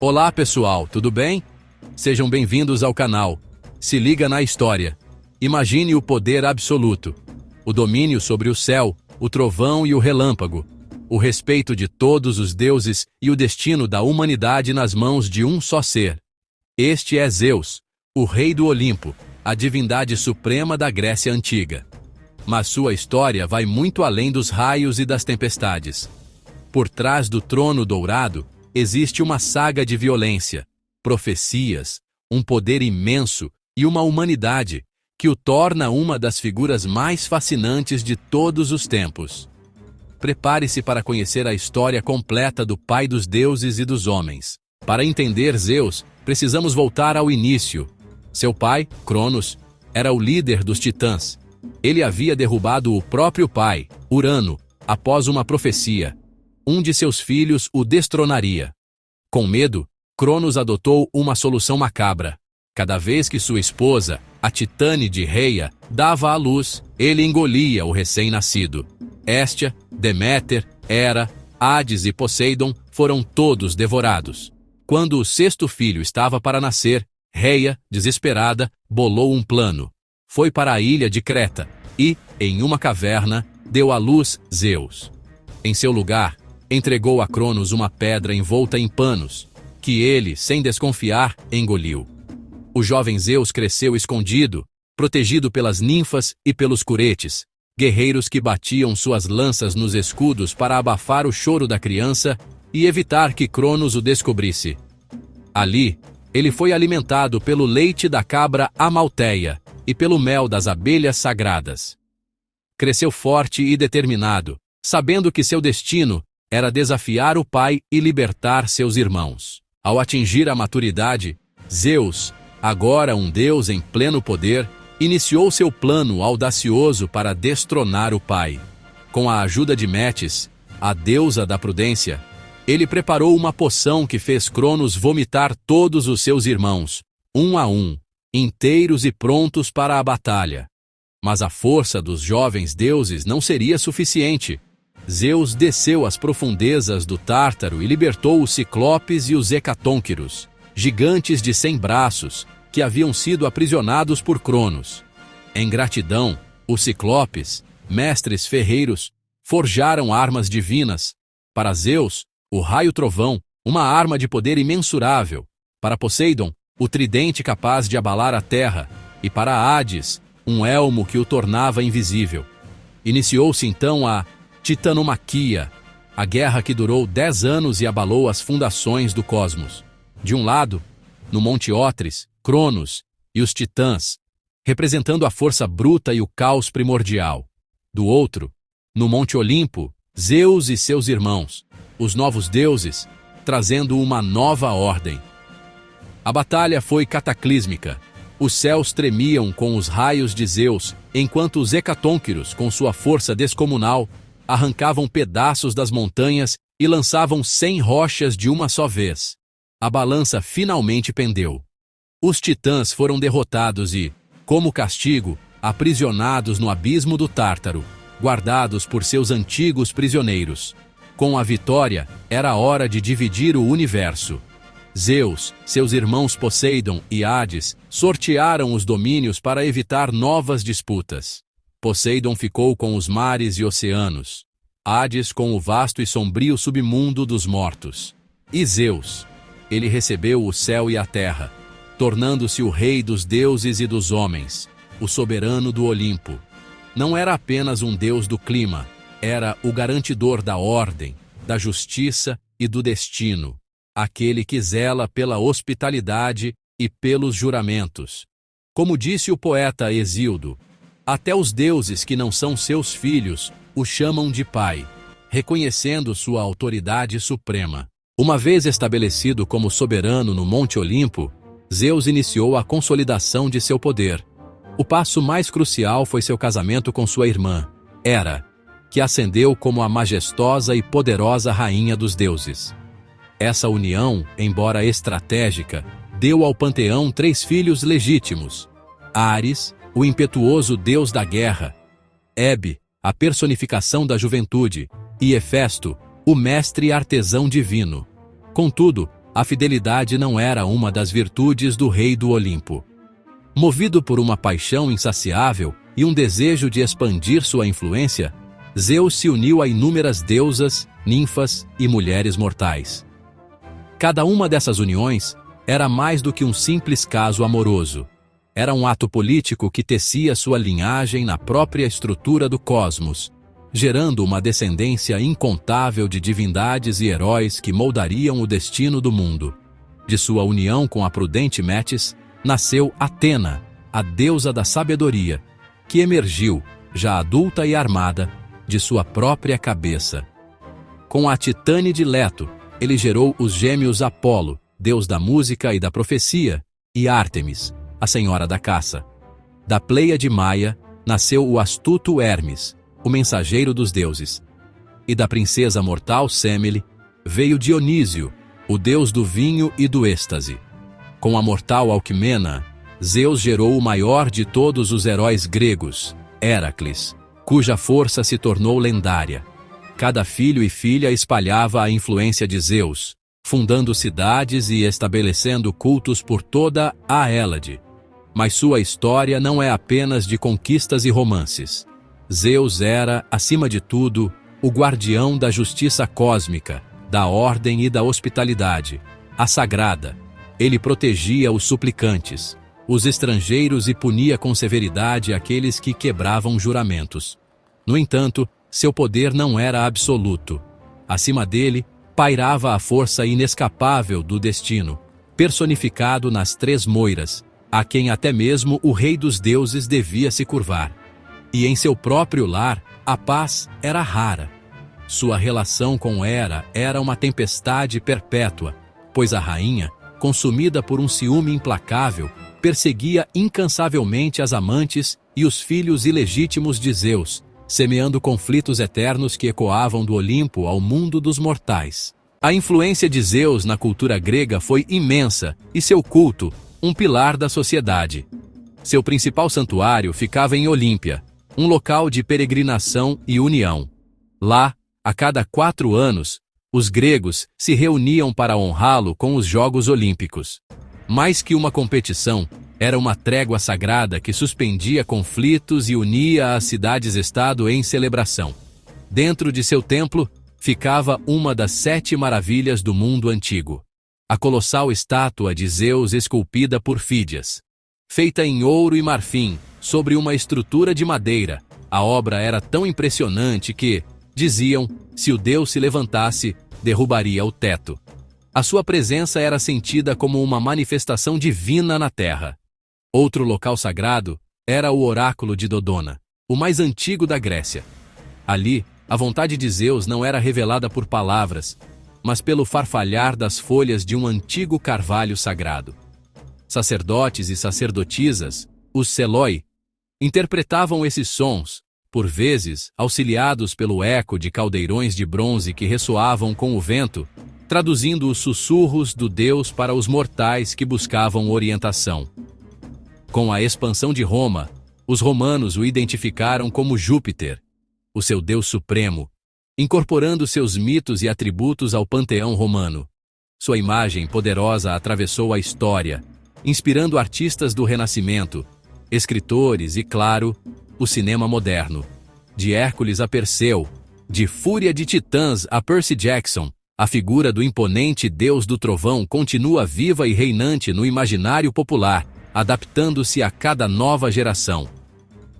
Olá pessoal, tudo bem? Sejam bem-vindos ao canal. Se liga na história. Imagine o poder absoluto, o domínio sobre o céu, o trovão e o relâmpago, o respeito de todos os deuses e o destino da humanidade nas mãos de um só ser. Este é Zeus, o rei do Olimpo, a divindade suprema da Grécia Antiga. Mas sua história vai muito além dos raios e das tempestades. Por trás do trono dourado, existe uma saga de violência, profecias, um poder imenso e uma humanidade que o torna uma das figuras mais fascinantes de todos os tempos. Prepare-se para conhecer a história completa do pai dos deuses e dos homens. Para entender Zeus, precisamos voltar ao início. Seu pai, Cronos, era o líder dos titãs. Ele havia derrubado o próprio pai, Urano, após uma profecia. Um de seus filhos o destronaria. Com medo, Cronos adotou uma solução macabra. Cada vez que sua esposa, a Titânide Reia, dava à luz, ele engolia o recém-nascido. Héstia, Deméter, Hera, Hades e Poseidon foram todos devorados. Quando o sexto filho estava para nascer, Reia, desesperada, bolou um plano. Foi para a ilha de Creta e, em uma caverna, deu à luz Zeus. Em seu lugar, entregou a Cronos uma pedra envolta em panos, que ele, sem desconfiar, engoliu. O jovem Zeus cresceu escondido, protegido pelas ninfas e pelos curetes, guerreiros que batiam suas lanças nos escudos para abafar o choro da criança e evitar que Cronos o descobrisse. Ali, ele foi alimentado pelo leite da cabra Amalteia e pelo mel das abelhas sagradas. Cresceu forte e determinado, sabendo que seu destino era desafiar o pai e libertar seus irmãos. Ao atingir a maturidade, Zeus, agora um deus em pleno poder, iniciou seu plano audacioso para destronar o pai. Com a ajuda de Metis, a deusa da prudência, ele preparou uma poção que fez Cronos vomitar todos os seus irmãos, um a um, inteiros e prontos para a batalha. Mas a força dos jovens deuses não seria suficiente. Zeus desceu às profundezas do Tártaro e libertou os Ciclopes e os Hecatônquiros, gigantes de 100 braços, que haviam sido aprisionados por Cronos. Em gratidão, os Ciclopes, mestres ferreiros, forjaram armas divinas. Para Zeus, o raio-trovão, uma arma de poder imensurável. Para Poseidon, o tridente capaz de abalar a terra. E para Hades, um elmo que o tornava invisível. Iniciou-se então a Titanomaquia, a guerra que durou 10 anos e abalou as fundações do cosmos. De um lado, no Monte Otris, Cronos e os titãs, representando a força bruta e o caos primordial. Do outro, no Monte Olimpo, Zeus e seus irmãos, os novos deuses, trazendo uma nova ordem. A batalha foi cataclísmica. Os céus tremiam com os raios de Zeus, enquanto os Hecatônquiros, com sua força descomunal, arrancavam pedaços das montanhas e lançavam 100 rochas de uma só vez. A balança finalmente pendeu. Os titãs foram derrotados e, como castigo, aprisionados no abismo do Tártaro, guardados por seus antigos prisioneiros. Com a vitória, era hora de dividir o universo. Zeus, seus irmãos Poseidon e Hades sortearam os domínios para evitar novas disputas. Poseidon ficou com os mares e oceanos, Hades com o vasto e sombrio submundo dos mortos. E Zeus, ele recebeu o céu e a terra, tornando-se o rei dos deuses e dos homens, o soberano do Olimpo. Não era apenas um deus do clima, era o garantidor da ordem, da justiça e do destino, aquele que zela pela hospitalidade e pelos juramentos. Como disse o poeta Hesíodo, até os deuses que não são seus filhos o chamam de pai, reconhecendo sua autoridade suprema. Uma vez estabelecido como soberano no Monte Olimpo, Zeus iniciou a consolidação de seu poder. O passo mais crucial foi seu casamento com sua irmã, Hera, que ascendeu como a majestosa e poderosa rainha dos deuses. Essa união, embora estratégica, deu ao panteão 3 filhos legítimos: Ares, o impetuoso deus da guerra; Hebe, a personificação da juventude; e Hefesto, o mestre artesão divino. Contudo, a fidelidade não era uma das virtudes do rei do Olimpo. Movido por uma paixão insaciável e um desejo de expandir sua influência, Zeus se uniu a inúmeras deusas, ninfas e mulheres mortais. Cada uma dessas uniões era mais do que um simples caso amoroso. Era um ato político que tecia sua linhagem na própria estrutura do cosmos, gerando uma descendência incontável de divindades e heróis que moldariam o destino do mundo. De sua união com a prudente Metis, nasceu Atena, a deusa da sabedoria, que emergiu, já adulta e armada, de sua própria cabeça. Com a Titânide Leto, ele gerou os gêmeos Apolo, deus da música e da profecia, e Ártemis, a senhora da caça. Da Pleiade Maia, nasceu o astuto Hermes, o mensageiro dos deuses. E da princesa mortal Semele, veio Dionísio, o deus do vinho e do êxtase. Com a mortal Alcmena, Zeus gerou o maior de todos os heróis gregos, Héracles, cuja força se tornou lendária. Cada filho e filha espalhava a influência de Zeus, fundando cidades e estabelecendo cultos por toda a Hélade. Mas sua história não é apenas de conquistas e romances. Zeus era, acima de tudo, o guardião da justiça cósmica, da ordem e da hospitalidade, a sagrada. Ele protegia os suplicantes, os estrangeiros e punia com severidade aqueles que quebravam juramentos. No entanto, seu poder não era absoluto. Acima dele, pairava a força inescapável do destino, personificado nas três moiras, a quem até mesmo o rei dos deuses devia se curvar. E em seu próprio lar, a paz era rara. Sua relação com Hera era uma tempestade perpétua, pois a rainha, consumida por um ciúme implacável, perseguia incansavelmente as amantes e os filhos ilegítimos de Zeus, semeando conflitos eternos que ecoavam do Olimpo ao mundo dos mortais. A influência de Zeus na cultura grega foi imensa e seu culto, um pilar da sociedade. Seu principal santuário ficava em Olímpia, um local de peregrinação e união. Lá, a cada 4 anos, os gregos se reuniam para honrá-lo com os Jogos Olímpicos. Mais que uma competição, era uma trégua sagrada que suspendia conflitos e unia as cidades-estado em celebração. Dentro de seu templo, ficava uma das 7 maravilhas do mundo antigo, a colossal estátua de Zeus esculpida por Fídias. Feita em ouro e marfim, sobre uma estrutura de madeira, a obra era tão impressionante que, diziam, se o deus se levantasse, derrubaria o teto. A sua presença era sentida como uma manifestação divina na terra. Outro local sagrado era o oráculo de Dodona, o mais antigo da Grécia. Ali, a vontade de Zeus não era revelada por palavras, mas pelo farfalhar das folhas de um antigo carvalho sagrado. Sacerdotes e sacerdotisas, os Seloi, interpretavam esses sons, por vezes auxiliados pelo eco de caldeirões de bronze que ressoavam com o vento, traduzindo os sussurros do Deus para os mortais que buscavam orientação. Com a expansão de Roma, os romanos o identificaram como Júpiter, o seu Deus supremo, incorporando seus mitos e atributos ao panteão romano. Sua imagem poderosa atravessou a história, inspirando artistas do Renascimento, escritores e, claro, o cinema moderno. De Hércules a Perseu, de Fúria de Titãs a Percy Jackson, a figura do imponente Deus do Trovão continua viva e reinante no imaginário popular, adaptando-se a cada nova geração.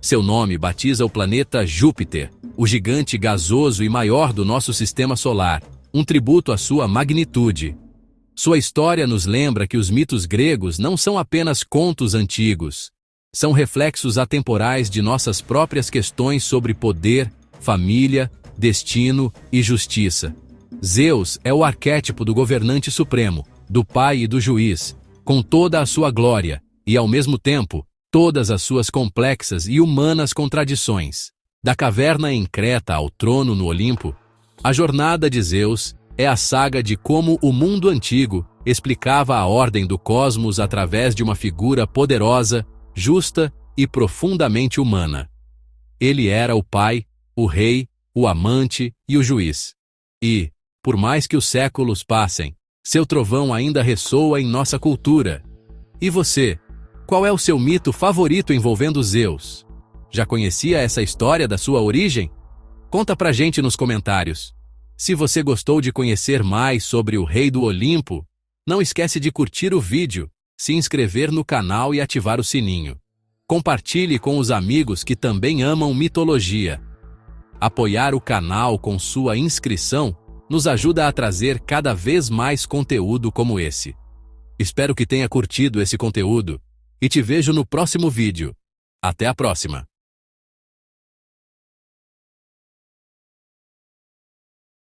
Seu nome batiza o planeta Júpiter, o gigante gasoso e maior do nosso sistema solar, um tributo à sua magnitude. Sua história nos lembra que os mitos gregos não são apenas contos antigos. São reflexos atemporais de nossas próprias questões sobre poder, família, destino e justiça. Zeus é o arquétipo do governante supremo, do pai e do juiz, com toda a sua glória, e ao mesmo tempo, todas as suas complexas e humanas contradições. Da caverna em Creta ao trono no Olimpo, a jornada de Zeus é a saga de como o mundo antigo explicava a ordem do cosmos através de uma figura poderosa, justa e profundamente humana. Ele era o pai, o rei, o amante e o juiz. E, por mais que os séculos passem, Seu trovão ainda ressoa em nossa cultura. E você? Qual é o seu mito favorito envolvendo Zeus? Já conhecia essa história da sua origem? Conta pra gente nos comentários. Se você gostou de conhecer mais sobre o Rei do Olimpo, não esquece de curtir o vídeo, se inscrever no canal e ativar o sininho. Compartilhe com os amigos que também amam mitologia. Apoiar o canal com sua inscrição nos ajuda a trazer cada vez mais conteúdo como esse. Espero que tenha curtido esse conteúdo e te vejo no próximo vídeo. Até a próxima!